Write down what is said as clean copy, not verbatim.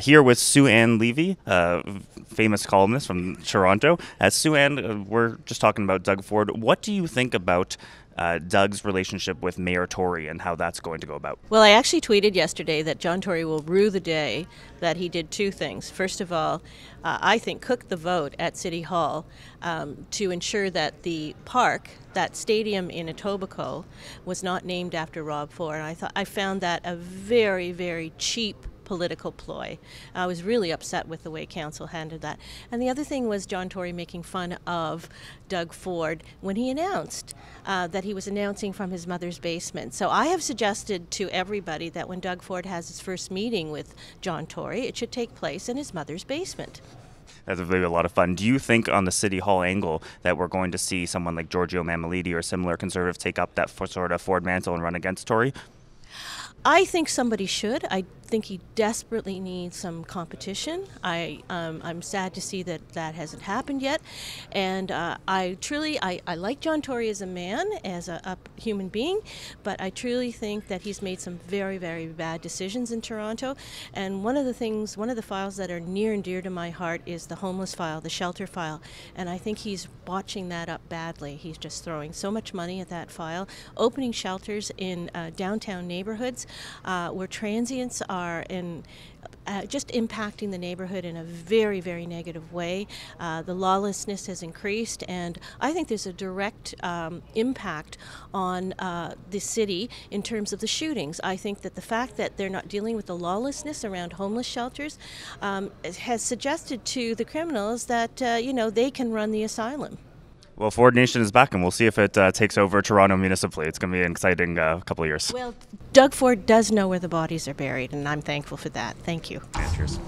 Here with Sue Ann Levy, famous columnist from Toronto. Sue Ann, we're just talking about Doug Ford. What do you think about Doug's relationship with Mayor Tory and how that's going to go about? Well, I actually tweeted yesterday that John Tory will rue the day that he did two things. First of all, I think cooked the vote at City Hall to ensure that the park, that stadium in Etobicoke, was not named after Rob Ford. I found that a very, very cheap political ploy. I was really upset with the way council handled that. And the other thing was John Tory making fun of Doug Ford when he announced that he was announcing from his mother's basement. So I have suggested to everybody that when Doug Ford has his first meeting with John Tory, it should take place in his mother's basement. That's really a lot of fun. Do you think on the City Hall angle that we're going to see someone like Giorgio Mammoliti or similar conservative take up that sort of Ford mantle and run against Tory? I think somebody should. I think he desperately needs some competition. I'm sad to see that that hasn't happened yet. And I like John Tory as a man, as a human being, but I truly think that he's made some very, very bad decisions in Toronto. And one of the files that are near and dear to my heart is the homeless file, the shelter file. And I think he's botching that up badly. He's just throwing so much money at that file, opening shelters in downtown neighborhoods where transients are just impacting the neighborhood in a very, very negative way. The lawlessness has increased, and I think there's a direct impact on the city in terms of the shootings. I think that the fact that they're not dealing with the lawlessness around homeless shelters has suggested to the criminals that they can run the asylum. Well, Ford Nation is back, and we'll see if it takes over Toronto municipally. It's going to be an exciting couple of years. Well, Doug Ford does know where the bodies are buried, and I'm thankful for that. Thank you. Cheers.